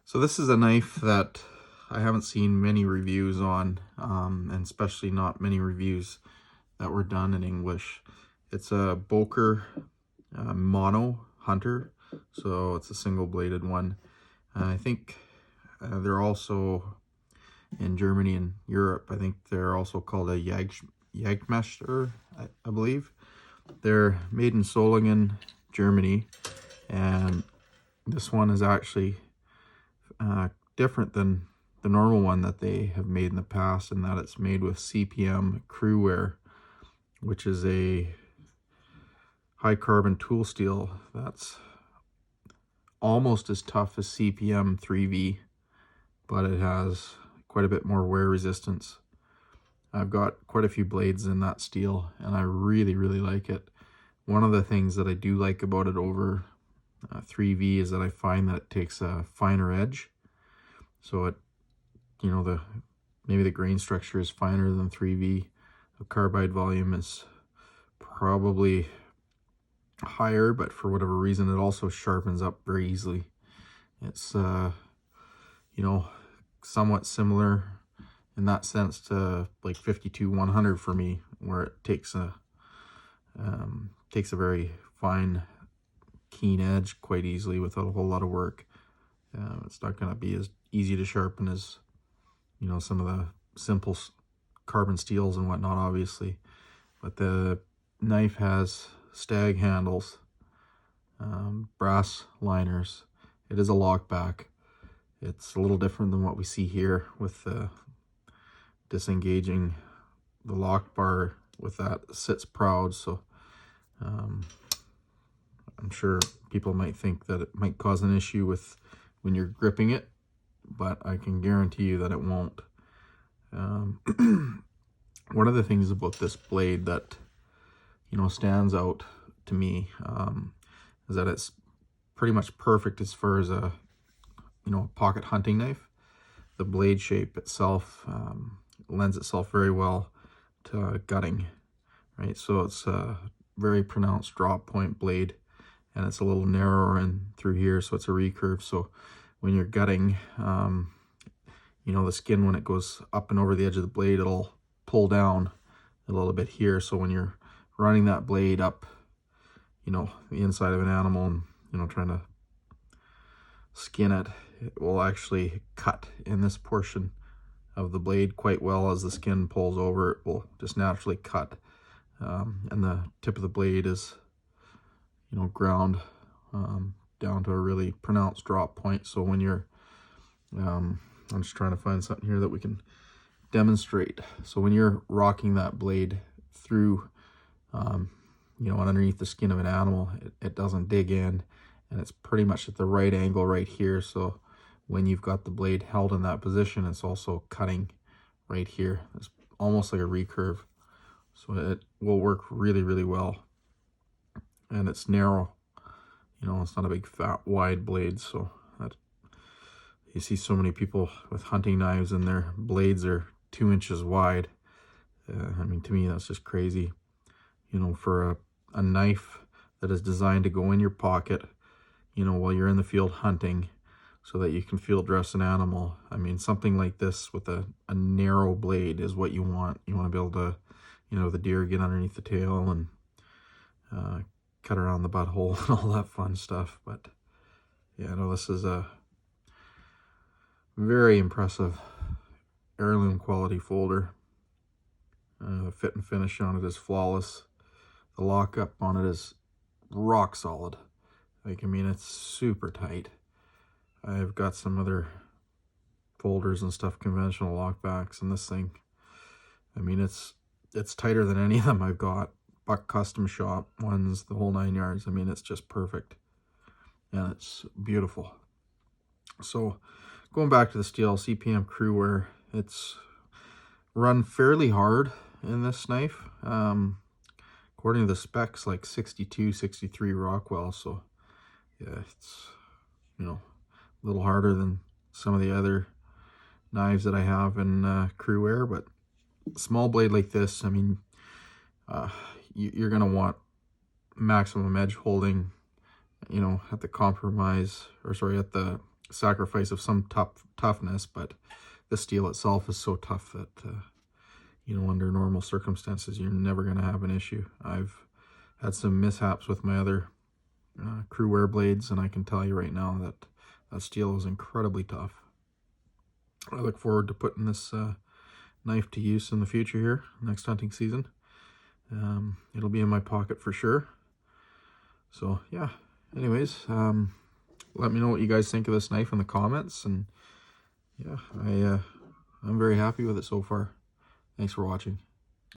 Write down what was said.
So this is a knife that I haven't seen many reviews on, and especially not many reviews that were done in English. It's a Böker Mono Hunter, so it's a single-bladed one. I think they're also in Germany and Europe. I think they're also called a Jagdmesser, I believe. They're made in Solingen, Germany, and this one is actually different than the normal one that they have made in the past, in that it's made with CPM-Cruwear, which is a high carbon tool steel that's almost as tough as CPM 3V, but it has quite a bit more wear resistance. I've got quite a few blades in that steel and I really like it. One of the things that I do like about it over 3V is that I find that it takes a finer edge. So it, maybe the grain structure is finer than 3V. The carbide volume is probably higher, but for whatever reason it also sharpens up very easily. It's somewhat similar in that sense to like 52-100 for me, where it takes a very fine, keen edge quite easily without a whole lot of work. It's not going to be as easy to sharpen as some of the simple carbon steels and whatnot, obviously. But the knife has stag handles, brass liners. It is a lockback. It's a little different than what we see here with disengaging the lock bar with that sits proud. So I'm sure people might think that it might cause an issue with when you're gripping it, but I can guarantee you that it won't. One of the things about this blade that stands out to me is that it's pretty much perfect as far as a pocket hunting knife. The blade shape itself lends itself very well to gutting, right? So it's a very pronounced drop point blade, and it's a little narrower in through here, so it's a recurve. So when you're gutting, the skin, when it goes up and over the edge of the blade, it'll pull down a little bit here. So when you're running that blade up, the inside of an animal and, trying to skin it, it will actually cut in this portion of the blade quite well. As the skin pulls over, it will just naturally cut. And the tip of the blade is, ground down to a really pronounced drop point. So when you're, I'm just trying to find something here that we can demonstrate. So when you're rocking that blade through, underneath the skin of an animal, it doesn't dig in, and it's pretty much at the right angle right here. So when you've got the blade held in that position, it's also cutting right here. It's almost like a recurve. So it will work really well. And it's narrow. It's not a big fat wide blade, so that you see so many people with hunting knives and their blades are 2 inches wide. To me, that's just crazy. For a knife that is designed to go in your pocket, while you're in the field hunting, so that you can field dress an animal. Something like this with a narrow blade is what you want. You want to be able to, the deer get underneath the tail and cut around the butthole and all that fun stuff. But yeah, no, this is a very impressive heirloom quality folder. The fit and finish on it is flawless. The lockup on it is rock solid. It's super tight. I've got some other folders and stuff, conventional lockbacks, and this thing, it's tighter than any of them I've got. Buck Custom Shop ones, the whole 9 yards. It's just perfect, and it's beautiful. So going back to the steel, CPM-Cruwear, it's run fairly hard in this knife. According to the specs, like 62, 63 Rockwell. So yeah, it's, a little harder than some of the other knives that I have in Cruwear, but small blade like this, you're going to want maximum edge holding, at the sacrifice of some toughness, but the steel itself is so tough that, you know, under normal circumstances, you're never going to have an issue. I've had some mishaps with my other Cruwear blades, and I can tell you right now that that steel is incredibly tough. I look forward to putting this knife to use in the future here, next hunting season. It'll be in my pocket for sure. So yeah, anyways, let me know what you guys think of this knife in the comments, and yeah, I'm very happy with it so far. Thanks for watching.